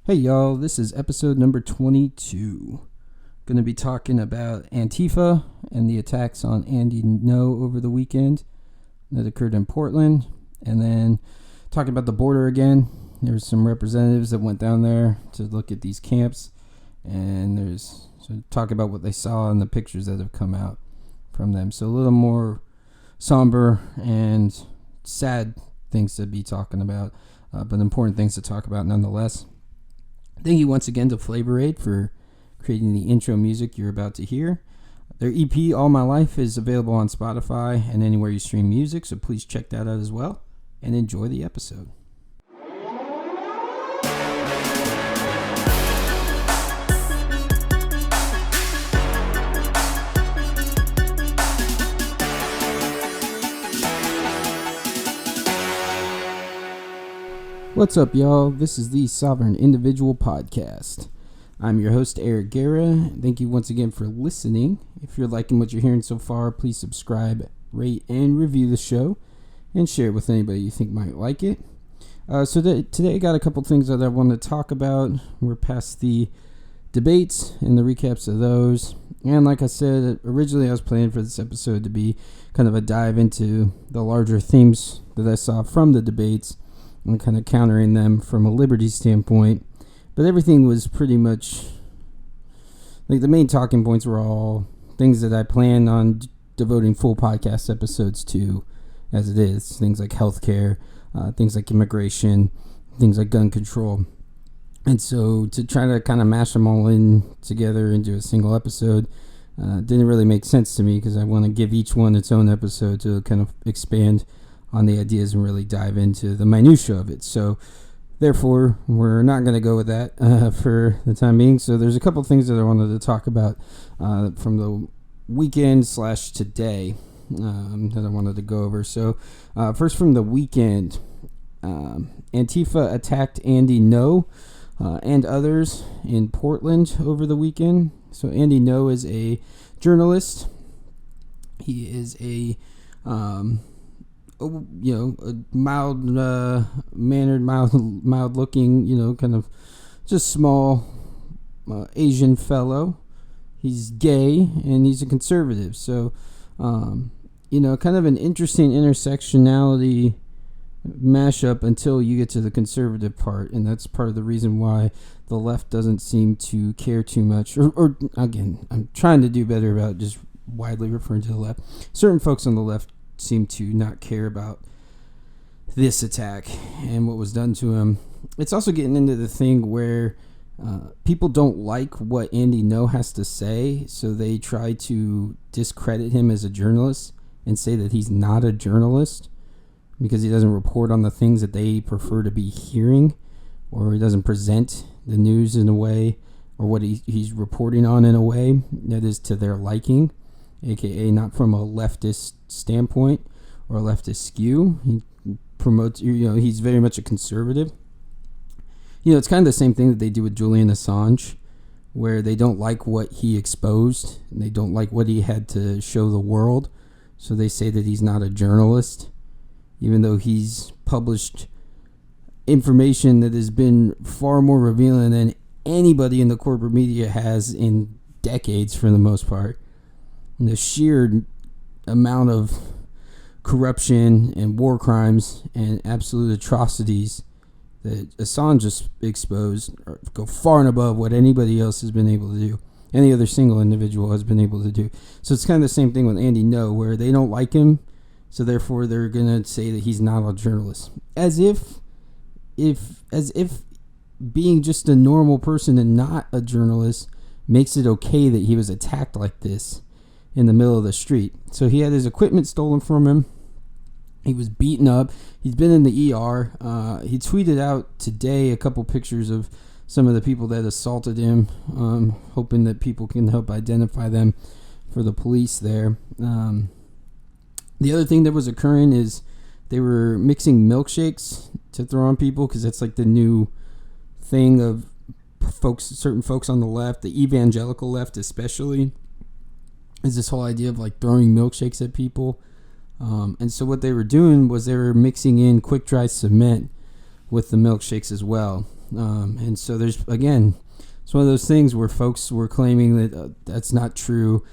Hey y'all, this is episode number 22. Going to be talking about Antifa and the attacks on Andy Ngo over the weekend that occurred in Portland, and then talking about the border again. There's some representatives that went down there to look at these camps, and talk about what they saw in the pictures that have come out from them. So a little more somber and sad things to be talking about, but important things to talk about nonetheless. Thank you once again to Flavor Aid for creating the intro music you're about to hear. Their EP, All My Life, is available on Spotify and anywhere you stream music, so please check that out as well, and enjoy the episode. What's up, y'all? This is the Sovereign Individual Podcast. I'm your host, Eric Guerra. Thank you once again for listening. If you're liking what you're hearing so far, please subscribe, rate, and review the show, and share it with anybody you think might like it. Today I got a couple things that I want to talk about. We're past the debates and the recaps of those. And like I said, originally I was planning for this episode to be kind of a dive into the larger themes that I saw from the debates and kind of countering them from a liberty standpoint. But everything was pretty much, like, the main talking points were all things that I plan on devoting full podcast episodes to as it is. Things like healthcare, things like immigration, things like gun control. And so to try to kind of mash them all in together into a single episode didn't really make sense to me, because I want to give each one its own episode to kind of expand on the ideas and really dive into the minutia of it. So therefore, we're not going to go with that for the time being. So there's a couple things that I wanted to talk about from the weekend / today that I wanted to go over. So first, from the weekend, Antifa attacked Andy Ngo and others in Portland over the weekend. So Andy Ngo is a journalist. He is a mild-mannered, mild-looking, kind of just small Asian fellow. He's gay, and he's a conservative. So, kind of an interesting intersectionality mashup until you get to the conservative part, and that's part of the reason why the left doesn't seem to care too much. Or again, I'm trying to do better about just widely referring to the left. Certain folks on the left seem to not care about this attack and what was done to him. It's also getting into the thing where people don't like what Andy Ngo has to say, so they try to discredit him as a journalist and say that he's not a journalist because he doesn't report on the things that they prefer to be hearing, or he doesn't present the news in a way, or what he's reporting on in a way that is to their liking, aka not from a leftist standpoint or a leftist skew. He promotes, he's very much a conservative. It's kind of the same thing that they do with Julian Assange, where they don't like what he exposed and they don't like what he had to show the world, so they say that he's not a journalist, even though he's published information that has been far more revealing than anybody in the corporate media has in decades, for the most part. And the sheer amount of corruption and war crimes and absolute atrocities that Assange just exposed go far and above what anybody else has been able to do. Any other single individual has been able to do. So it's kind of the same thing with Andy Ngo, where they don't like him, so therefore they're going to say that he's not a journalist. As if being just a normal person and not a journalist makes it okay that he was attacked like this in the middle of the street. So he had his equipment stolen from him. He was beaten up. He's been in the ER. He tweeted out today a couple pictures of some of the people that assaulted him, hoping that people can help identify them for the police there. The other thing that was occurring is they were mixing milkshakes to throw on people, because that's like the new thing of certain folks on the left, the evangelical left especially, is this whole idea of like throwing milkshakes at people. And so what they were doing was they were mixing in quick dry cement with the milkshakes as well. And so there's, again, it's one of those things where folks were claiming that that's not true.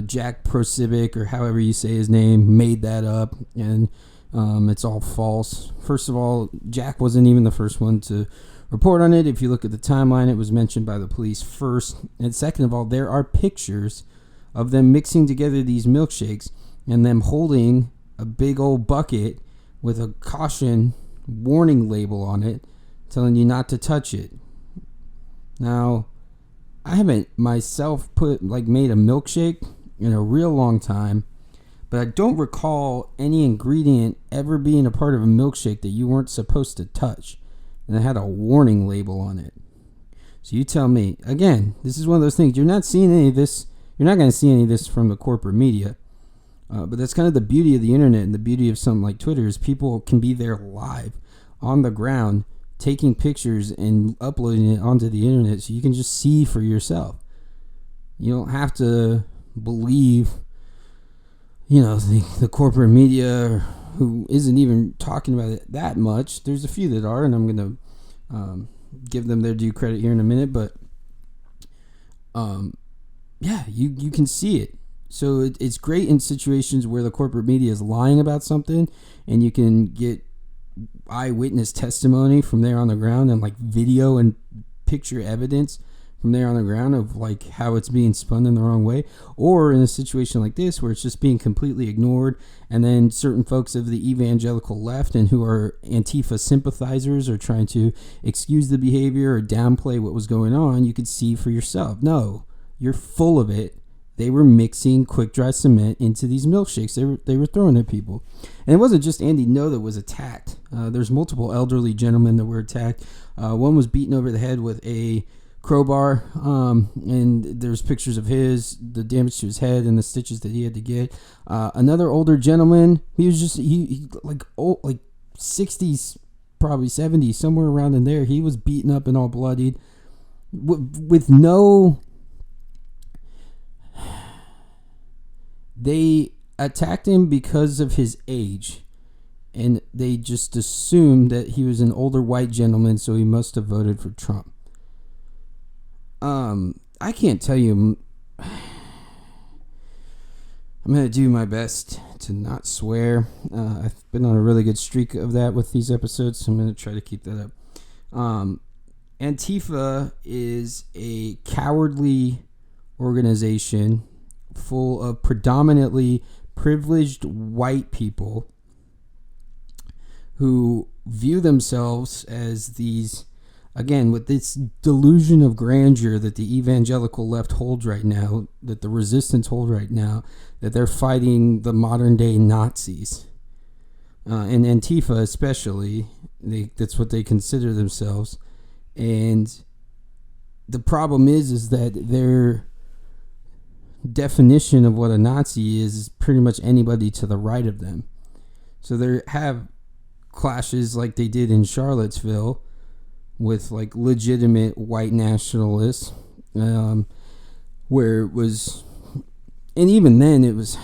Jack Prosivic, or however you say his name, made that up, and it's all false. First of all, Jack wasn't even the first one to report on it. If you look at the timeline, it was mentioned by the police first. And second of all, there are pictures of them mixing together these milkshakes and them holding a big old bucket with a caution warning label on it telling you not to touch it. Now, I haven't myself made a milkshake in a real long time, but I don't recall any ingredient ever being a part of a milkshake that you weren't supposed to touch, and it had a warning label on it. So you tell me. Again, this is one of those things, you're not seeing any of this. You're not going to see any of this from the corporate media. But that's kind of the beauty of the internet, and the beauty of something like Twitter is people can be there live on the ground, taking pictures and uploading it onto the internet, so you can just see for yourself. You don't have to believe, the corporate media, who isn't even talking about it that much. There's a few that are, and I'm going to give them their due credit here in a minute, but you can see it. So it's great in situations where the corporate media is lying about something, and you can get eyewitness testimony from there on the ground, and video and picture evidence from there on the ground of how it's being spun in the wrong way. Or in a situation like this where it's just being completely ignored, and then certain folks of the evangelical left and who are Antifa sympathizers are trying to excuse the behavior or downplay what was going on, you could see for yourself. No, you're full of it. They were mixing quick dry cement into these milkshakes they were throwing at people. And it wasn't just Andy Ngo that was attacked. There's multiple elderly gentlemen that were attacked. One was beaten over the head with a crowbar, and there's pictures of the damage to his head and the stitches that he had to get. Another older gentleman, he was just, he old, 60s, probably 70s, somewhere around in there. He was beaten up and all bloodied with no... They attacked him because of his age, and they just assumed that he was an older white gentleman, so he must have voted for Trump. I can't tell you. I'm going to do my best to not swear. I've been on a really good streak of that with these episodes, so I'm going to try to keep that up. Antifa is a cowardly organization full of predominantly privileged white people who view themselves as these, again, with this delusion of grandeur that the evangelical left holds right now, that the resistance hold right now, that they're fighting the modern day Nazis. And Antifa especially, that's what they consider themselves. And the problem is that their definition of what a Nazi is pretty much anybody to the right of them. So they have clashes like they did in Charlottesville with legitimate white nationalists, where it was, and even then it was,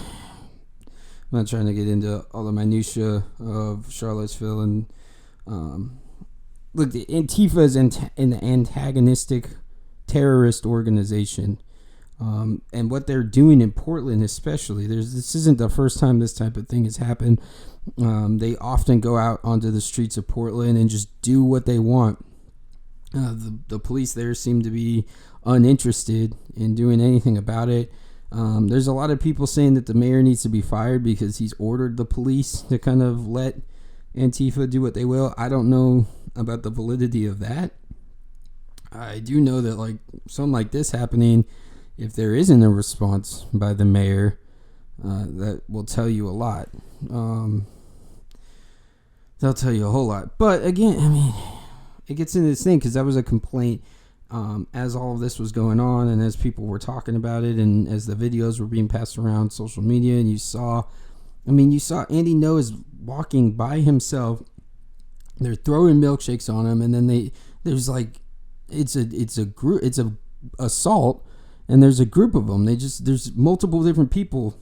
I'm not trying to get into all the minutia of Charlottesville, and look, the Antifa is an antagonistic terrorist organization. And what they're doing in Portland especially, this isn't the first time this type of thing has happened. They often go out onto the streets of Portland and just do what they want. The police there seem to be uninterested in doing anything about it. There's a lot of people saying that the mayor needs to be fired because he's ordered the police to kind of let Antifa do what they will. I don't know about the validity of that. I do know that something like this happening, if there isn't a response by the mayor, that will tell you a lot. They'll tell you a whole lot. But again, I mean, it gets into this thing because that was a complaint as all of this was going on, and as people were talking about it, and as the videos were being passed around social media, and you saw Andy Ngo is walking by himself. They're throwing milkshakes on him, and then there's it's a assault. And there's a group of them. There's multiple different people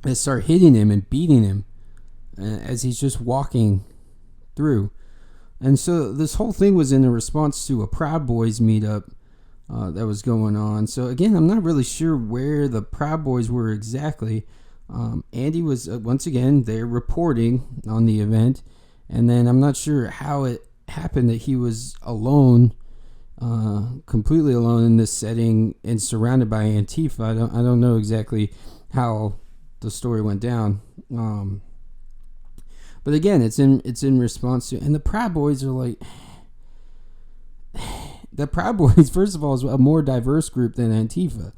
that start hitting him and beating him as he's just walking through. And so this whole thing was in a response to a Proud Boys meetup that was going on. So again, I'm not really sure where the Proud Boys were exactly. Andy was once again there reporting on the event, and then I'm not sure how it happened that he was alone, completely alone in this setting and surrounded by Antifa. I don't know exactly how the story went down. But again, it's in response to, and the Proud Boys are like, the Proud Boys, first of all, is a more diverse group than Antifa,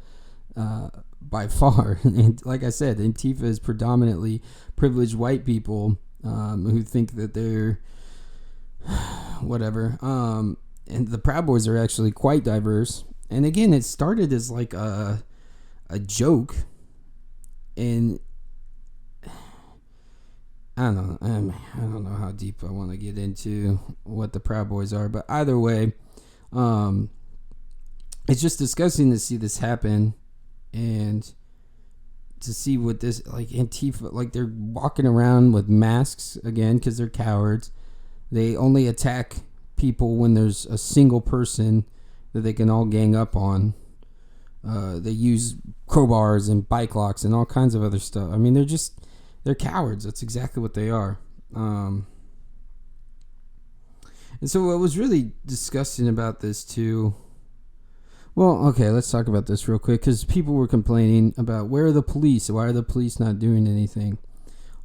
by far. And like I said, Antifa is predominantly privileged white people who think that they're whatever. And the Proud Boys are actually quite diverse. And again, it started as like a joke, and I don't know how deep I want to get into what the Proud Boys are, but either way, it's just disgusting to see this happen, and to see what this, like, Antifa, like, they're walking around with masks again because they're cowards. They only attack people when there's a single person that they can all gang up on. They use crowbars and bike locks and all kinds of other stuff. I mean, they're cowards. That's exactly what they are. And so what was really disgusting about this too, well, okay, let's talk about this real quick, because people were complaining about, where are the police? Why are the police not doing anything?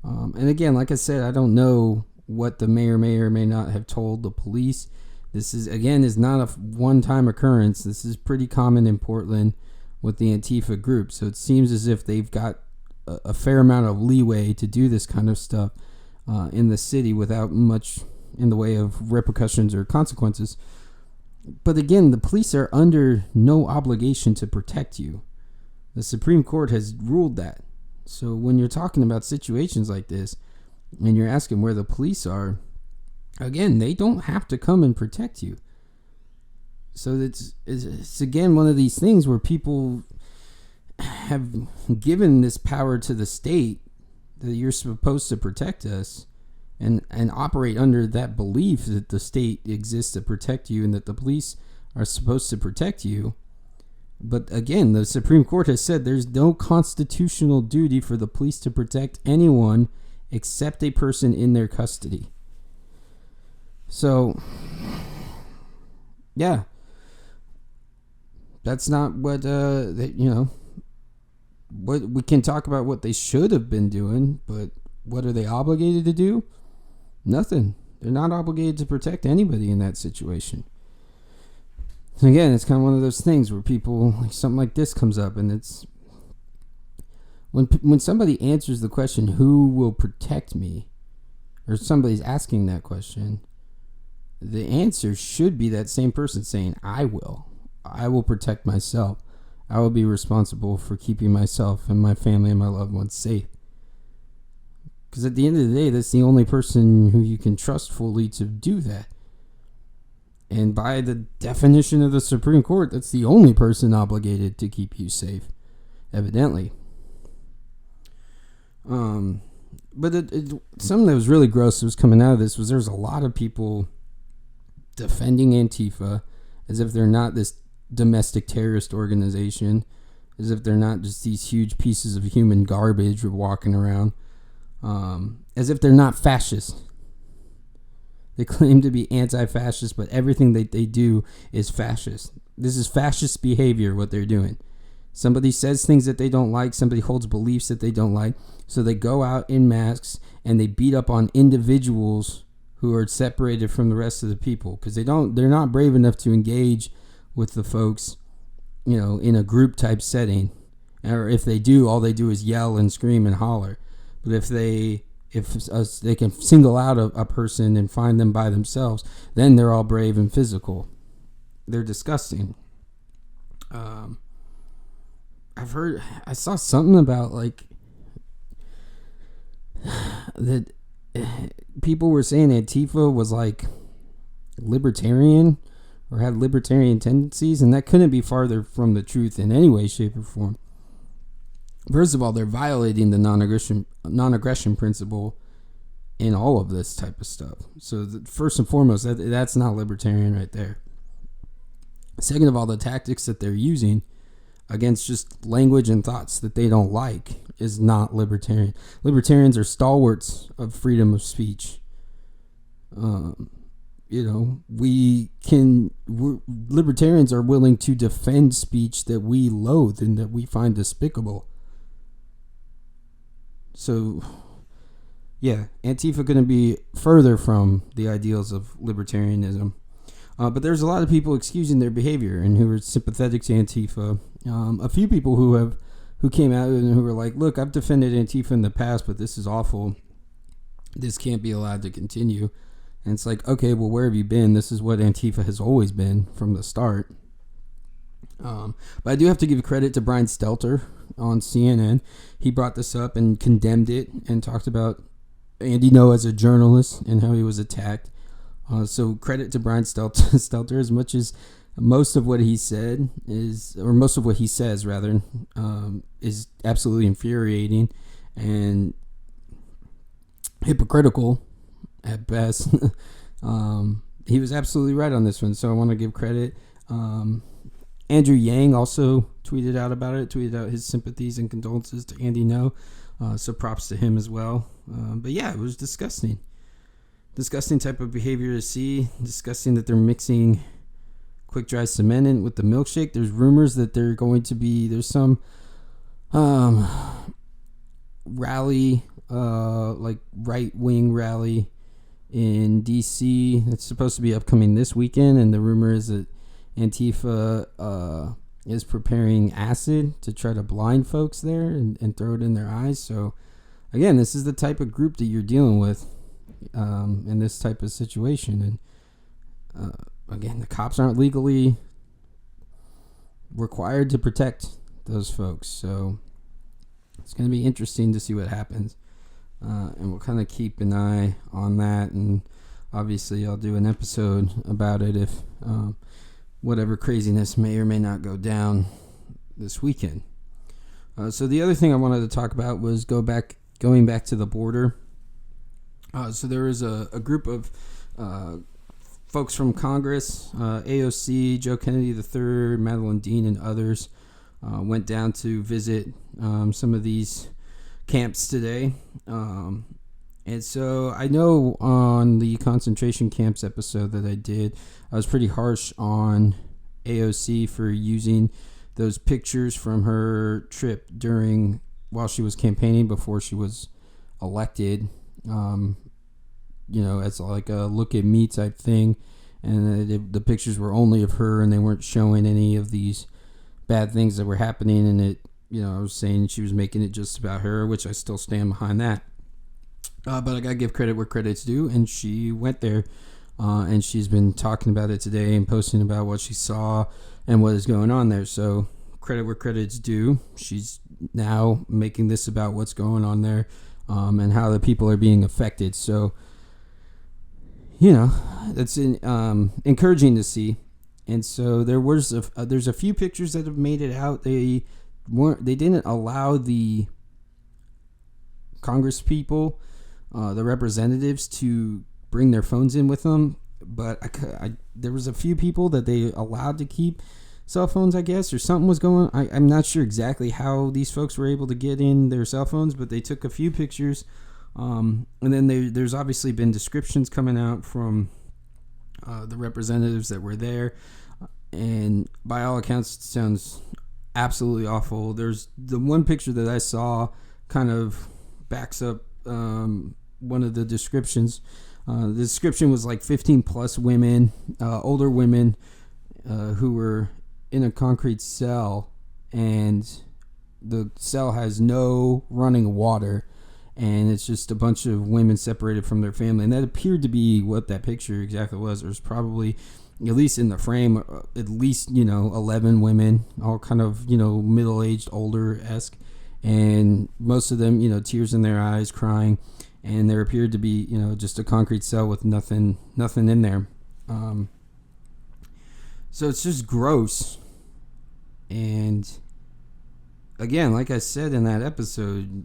And again, like I said, I don't know what the mayor may or may not have told the police. This is not a one-time occurrence. This is pretty common in Portland with the Antifa group. So it seems as if they've got a fair amount of leeway to do this kind of stuff in the city without much in the way of repercussions or consequences. But again, the police are under no obligation to protect you. The Supreme Court has ruled that. So when you're talking about situations like this, and you're asking where the police are, again, they don't have to come and protect you. So it's again one of these things where people have given this power to the state, that you're supposed to protect us, and operate under that belief that the state exists to protect you and that the police are supposed to protect you. But again, the Supreme Court has said there's no constitutional duty for the police to protect anyone except a person in their custody. So, yeah, that's not what, what we can talk about what they should have been doing, but what are they obligated to do? Nothing. They're not obligated to protect anybody in that situation. And again, it's kind of one of those things where people, like, something like this comes up, and it's when somebody answers the question, who will protect me, or somebody's asking that question, the answer should be that same person saying, I will protect myself. I will be responsible for keeping myself and my family and my loved ones safe. Because at the end of the day, that's the only person who you can trust fully to do that. And by the definition of the Supreme Court, that's the only person obligated to keep you safe, evidently. But something that was really gross that was coming out of this was there's a lot of people defending Antifa as if they're not this domestic terrorist organization, as if they're not just these huge pieces of human garbage walking around, as if they're not fascist. They claim to be anti-fascist, but everything that they do is fascist. This is fascist behavior, what they're doing. Somebody says things that they don't like, somebody holds beliefs that they don't like, so they go out in masks and they beat up on individuals who are separated from the rest of the people, because they're not brave enough to engage with the folks, in a group type setting. Or if they do, all they do is yell and scream and holler. But if they can single out a person and find them by themselves, then they're all brave and physical. They're disgusting. I saw something about, like, that people were saying Antifa was, like, libertarian or had libertarian tendencies, and that couldn't be farther from the truth in any way, shape, or form. First of all, they're violating the non-aggression principle in all of this type of stuff. So first and foremost, that's not libertarian right there. Second of all, the tactics that they're using against just language and thoughts that they don't like is not libertarian. Libertarians are stalwarts of freedom of speech. Libertarians are willing to defend speech that we loathe and that we find despicable. So, yeah, Antifa going to be further from the ideals of libertarianism. But there's a lot of people excusing their behavior and who are sympathetic to Antifa. A few people who came out and who were like, look, I've defended Antifa in the past, but this is awful. This can't be allowed to continue. And it's like, okay, well, where have you been? This is what Antifa has always been from the start. But I do have to give credit to Brian Stelter on CNN. He brought this up and condemned it and talked about Andy Ngo as a journalist and how he was attacked. So credit to Brian Stelter, as much as most of what he said most of what he says rather, is absolutely infuriating and hypocritical at best. He was absolutely right on this one, so I want to give credit. Andrew Yang also tweeted out his sympathies and condolences to Andy Ngo, so props to him as well. But yeah, it was disgusting type of behavior to see. Disgusting that they're mixing quick dry cement in with the milkshake. There's rumors that there's some rally, like right-wing rally in DC that's supposed to be upcoming this weekend, and the rumor is that Antifa is preparing acid to try to blind folks there and throw it in their eyes. So again, this is the type of group that you're dealing with in this type of situation. And again, the cops aren't legally required to protect those folks, so it's going to be interesting to see what happens. And we'll kind of keep an eye on that, and obviously I'll do an episode about it if whatever craziness may or may not go down this weekend. So the other thing I wanted to talk about was going back to the border. So there was a group of folks from Congress, AOC, Joe Kennedy III, Madeline Dean, and others went down to visit some of these camps today. And so I know on the concentration camps episode that I did, I was pretty harsh on AOC for using those pictures from her trip while she was campaigning before she was elected, as like a look at me type thing. And the pictures were only of her, and they weren't showing any of these bad things that were happening. And I was saying she was making it just about her, which I still stand behind that. But I gotta give credit where credit's due, and she went there, and she's been talking about it today and posting about what she saw and what is going on there. So credit where credit's due. She's now making this about what's going on there, and how the people are being affected. So, that's encouraging to see. And so there's a few pictures that have made it out. They didn't allow the Congress people, the representatives, to bring their phones in with them, but there was a few people that they allowed to keep cell phones, I guess, or something was going on. I'm not sure exactly how these folks were able to get in their cell phones, but they took a few pictures. And then there's obviously been descriptions coming out from the representatives that were there, and by all accounts, it sounds absolutely awful. There's the one picture that I saw kind of backs up one of the descriptions. The description was like 15 plus women, older women, who were in a concrete cell, and the cell has no running water, and it's just a bunch of women separated from their family. And that appeared to be what that picture exactly was. There's probably, at least in the frame, at least 11 women, all kind of middle-aged, older-esque, and most of them tears in their eyes, crying. And there appeared to be, just a concrete cell with nothing in there. So it's just gross. And again, like I said in that episode,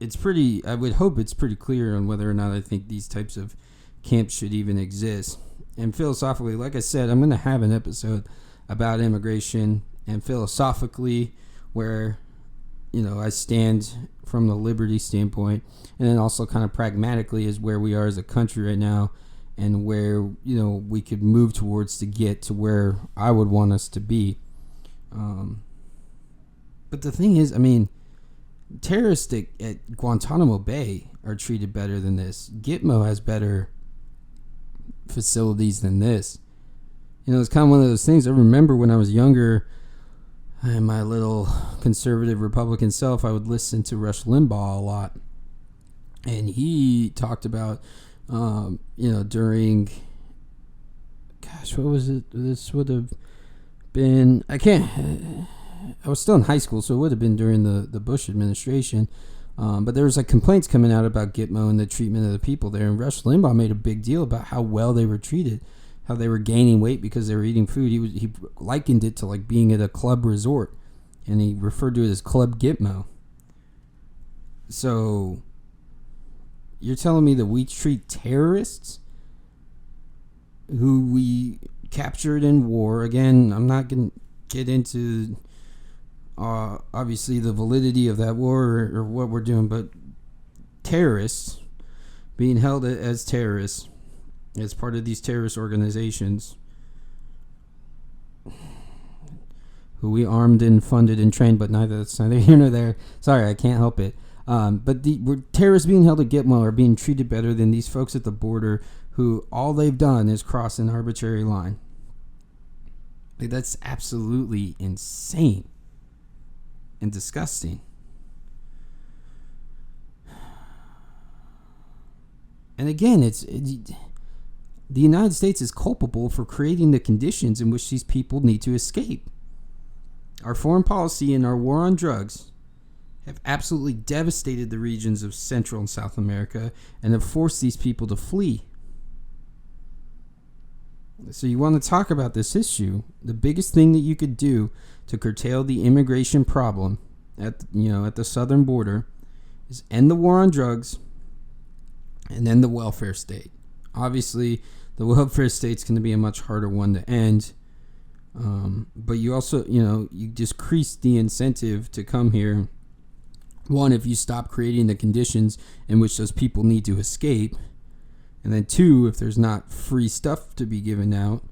it's pretty. I would hope it's pretty clear on whether or not I think these types of camps should even exist. And philosophically, like I said, I'm going to have an episode about immigration and philosophically where, I stand from the liberty standpoint, and then also kind of pragmatically is where we are as a country right now, and where we could move towards to get to where I would want us to be. But the thing is, terrorists at Guantanamo Bay are treated better than this. Gitmo has better facilities than this. It's kind of one of those things. I remember when I was younger, and my little conservative Republican self, I would listen to Rush Limbaugh a lot, and he talked about, during, what was it? This would have been, I was still in high school, so it would have been during the Bush administration. But there was complaints coming out about Gitmo and the treatment of the people there. And Rush Limbaugh made a big deal about how well they were treated, how they were gaining weight because they were eating food. He likened it to being at a club resort, and he referred to it as Club Gitmo. So you're telling me that we treat terrorists who we captured in war? Again, I'm not going to get into obviously the validity of that war or what we're doing, but terrorists being held as terrorists as part of these terrorist organizations who we armed and funded and trained, but that's neither here nor there. Sorry, I can't help it. But we're terrorists being held at Gitmo are being treated better than these folks at the border who all they've done is cross an arbitrary line. That's absolutely insane and disgusting. And again, the United States is culpable for creating the conditions in which these people need to escape. Our foreign policy and our war on drugs have absolutely devastated the regions of Central and South America and have forced these people to flee. So you want to talk about this issue? The biggest thing that you could do to curtail the immigration problem at the southern border is end the war on drugs and end the welfare state. Obviously, the welfare state's going to be a much harder one to end. But you also, you decrease the incentive to come here. One, if you stop creating the conditions in which those people need to escape. And then two, if there's not free stuff to be given out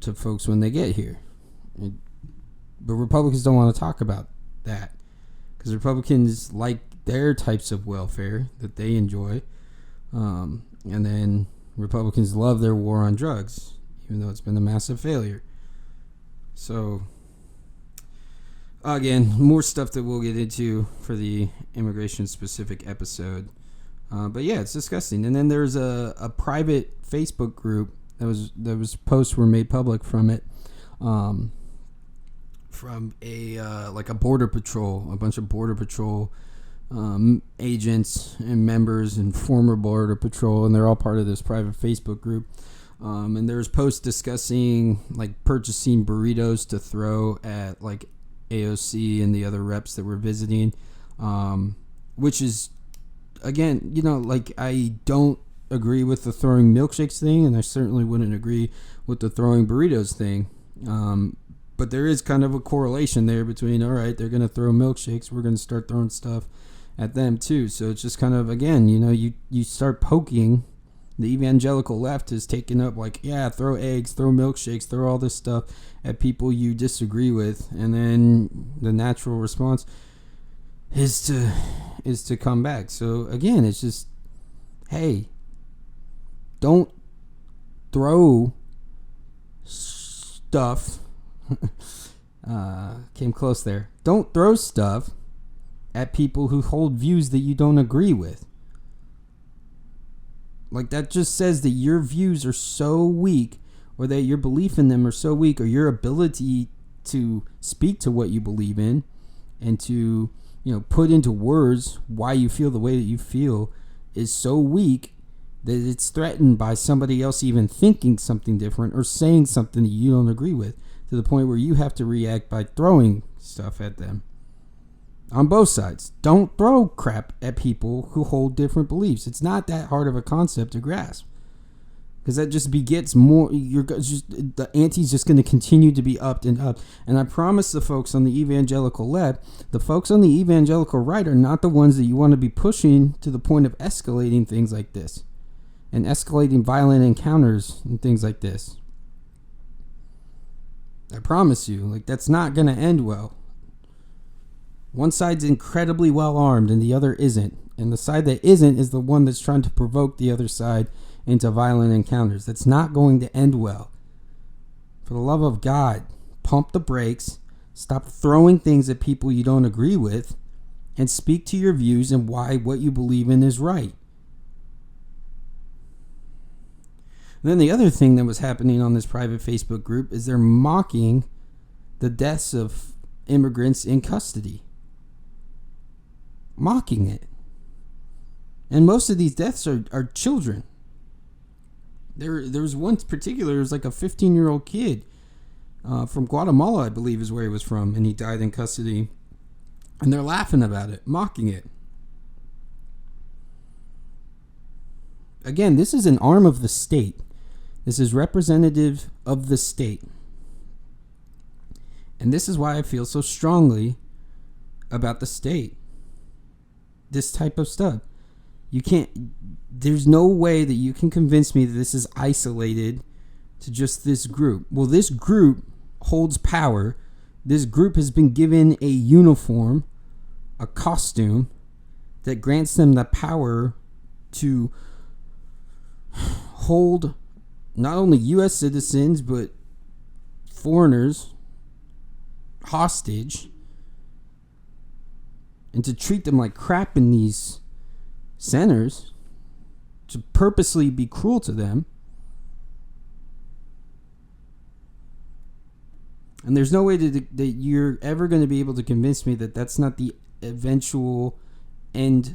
to folks when they get here. But Republicans don't want to talk about that because Republicans like their types of welfare that they enjoy. And then Republicans love their war on drugs, even though it's been a massive failure. So, again, more stuff that we'll get into for the immigration-specific episode. But yeah, it's disgusting. And then there's a private Facebook group that was posts were made public from it, from a border patrol, a bunch of border patrol agents and members and former border patrol, and they're all part of this private Facebook group. And there's posts discussing purchasing burritos to throw at AOC and the other reps that we're visiting, which is, again, I don't agree with the throwing milkshakes thing, and I certainly wouldn't agree with the throwing burritos thing. But there is kind of a correlation there between, all right, they're going to throw milkshakes, we're going to start throwing stuff at them too. So it's just kind of, again, you start poking. The evangelical left is taking up throw eggs, throw milkshakes, throw all this stuff at people you disagree with, and then the natural response is to come back. So again, it's just, hey, don't throw stuff. Came close there. Don't throw stuff at people who hold views that you don't agree with. That just says that your views are so weak, or that your belief in them are so weak, or your ability to speak to what you believe in and to put into words why you feel the way that you feel is so weak that it's threatened by somebody else even thinking something different or saying something that you don't agree with, to the point where you have to react by throwing stuff at them. on both sides. Don't throw crap at people who hold different beliefs. It's not that hard of a concept to grasp, because that just begets more. The ante's just going to continue to be upped and up. And I promise the folks on the evangelical left, the folks on the evangelical right are not the ones that you want to be pushing to the point of escalating things like this and escalating violent encounters and things like this. I promise you, like, that's not going to end well. One side's incredibly well armed and the other isn't. And the side that isn't is the one that's trying to provoke the other side into violent encounters. That's not going to end well. For the love of God, pump the brakes, stop throwing things at people you don't agree with, and speak to your views and why what you believe in is right. And then the other thing that was happening on this private Facebook group is they're mocking the deaths of immigrants in custody. Mocking it. And most of these deaths are children. There was one particular, it was like a 15-year-old kid from Guatemala, I believe is where he was from, and he died in custody. And they're laughing about it, mocking it. Again, this is an arm of the state. This is representative of the state. And this is why I feel so strongly about the state. This type of stuff. There's no way that you can convince me that this is isolated to just this group. Well, this group holds power. This group has been given a uniform, a costume that grants them the power to hold not only U.S. citizens, but foreigners hostage, and to treat them like crap in these centers, to purposely be cruel to them. And there's no way that you're ever going to be able to convince me that that's not the eventual ending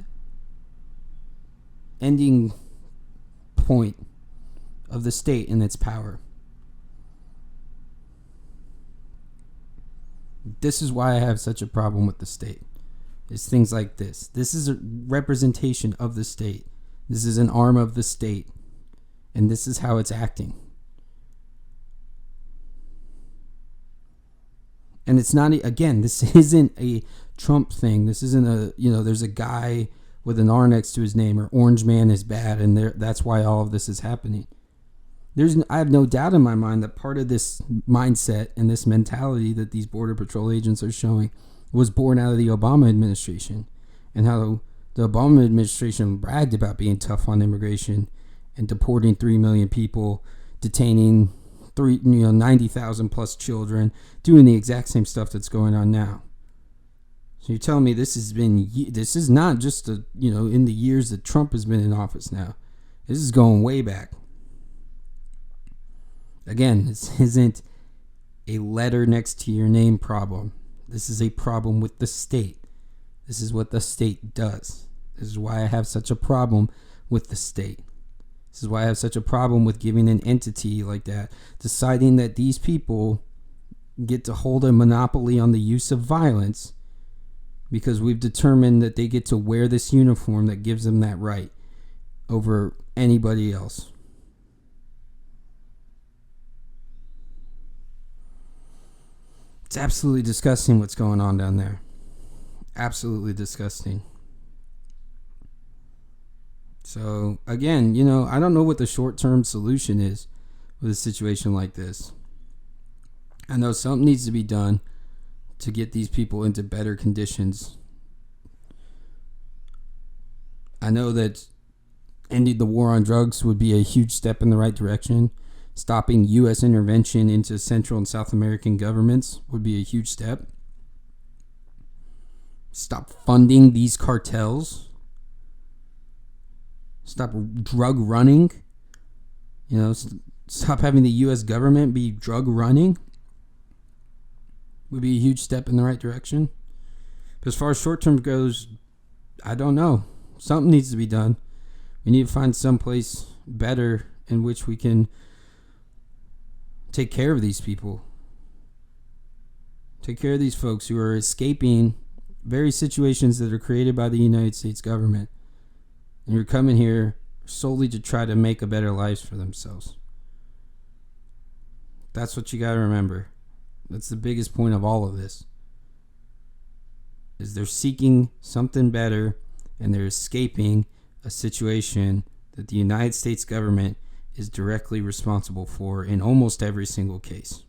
point of the state and its power. This is why I have such a problem with the state. It's things like this. This is a representation of the state. This is an arm of the state. And this is how it's acting. And it's not, again, this isn't a Trump thing. This isn't there's a guy with an R next to his name, or Orange Man is bad, and that's why all of this is happening. I have no doubt in my mind that part of this mindset and this mentality that these Border Patrol agents are showing was born out of the Obama administration, and how the Obama administration bragged about being tough on immigration and deporting 3 million people, detaining 90,000 plus children, doing the exact same stuff that's going on now. So you're telling me this is not just in the years that Trump has been in office now. This is going way back. Again, this isn't a letter next to your name problem. This is a problem with the state. This is what the state does. This is why I have such a problem with the state. This is why I have such a problem with giving an entity like that, deciding that these people get to hold a monopoly on the use of violence because we've determined that they get to wear this uniform that gives them that right over anybody else. It's absolutely disgusting what's going on down there. Absolutely disgusting. So, again, I don't know what the short-term solution is with a situation like this. I know something needs to be done to get these people into better conditions. I know that ending the war on drugs would be a huge step in the right direction. Stopping U.S. intervention into Central and South American governments would be a huge step. Stop funding these cartels. Stop drug running. Stop having the U.S. government be drug running would be a huge step in the right direction. But as far as short term goes, I don't know. Something needs to be done. We need to find someplace better in which we can take care of these people. Take care of these folks who are escaping very situations that are created by the United States government. And you're coming here solely to try to make a better life for themselves. That's what you got to remember. That's the biggest point of all of this. Is they're seeking something better and they're escaping a situation that the United States government is directly responsible for in almost every single case.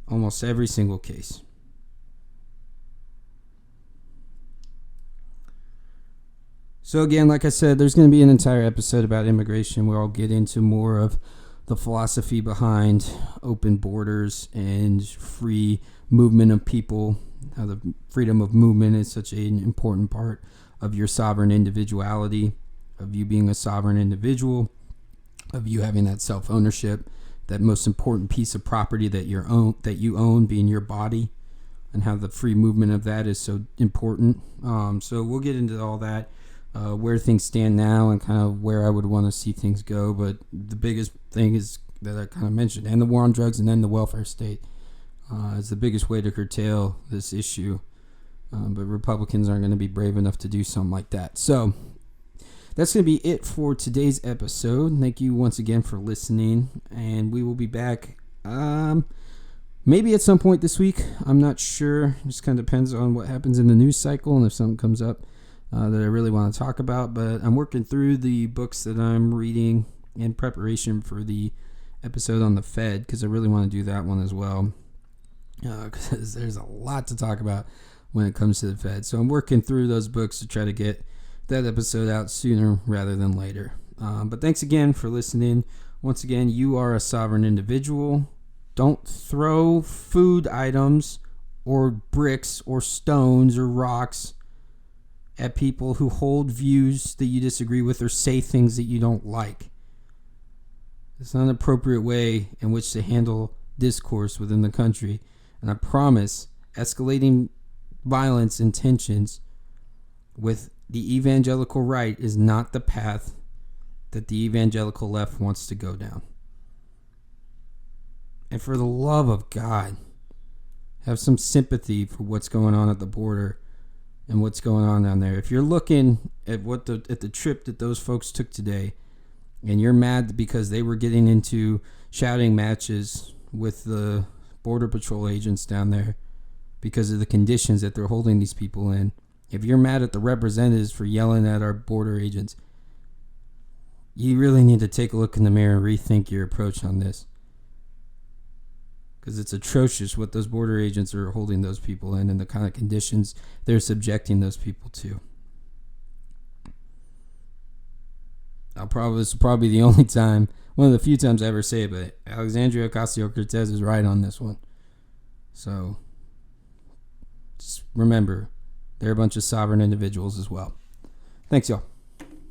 Almost every single case. So again, like I said, there's going to be an entire episode about immigration where I'll get into more of the philosophy behind open borders and free movement of people, how the freedom of movement is such an important part of your sovereign individuality, of you being a sovereign individual, of you having that self-ownership, that most important piece of property that you own being your body, and how the free movement of that is so important. So we'll get into all that. Where things stand now and kind of where I would want to see things go. But the biggest thing is that I kind of mentioned, and the war on drugs and then the welfare state is the biggest way to curtail this issue. But Republicans aren't going to be brave enough to do something like that. So that's going to be it for today's episode. Thank you once again for listening. And we will be back maybe at some point this week. I'm not sure. It just kind of depends on what happens in the news cycle and if something comes up that I really want to talk about. But I'm working through the books that I'm reading in preparation for the episode on the Fed, because I really want to do that one as well, because there's a lot to talk about when it comes to the Fed. So I'm working through those books to try to get that episode out sooner rather than later. But thanks again for listening. Once again, you are a sovereign individual. Don't throw food items or bricks or stones or rocks at people who hold views that you disagree with or say things that you don't like. It's not an appropriate way in which to handle discourse within the country. And I promise, escalating violence and tensions with the evangelical right is not the path that the evangelical left wants to go down. And for the love of God, have some sympathy for what's going on at the border and what's going on down there. If you're looking at the trip that those folks took today, and you're mad because they were getting into shouting matches with the Border Patrol agents down there because of the conditions that they're holding these people in, if you're mad at the representatives for yelling at our border agents, you really need to take a look in the mirror and rethink your approach on this. Because it's atrocious what those border agents are holding those people in and the kind of conditions they're subjecting those people to. This will probably be the only time, one of the few times I ever say it, but Alexandria Ocasio-Cortez is right on this one. So just remember, they're a bunch of sovereign individuals as well. Thanks, y'all.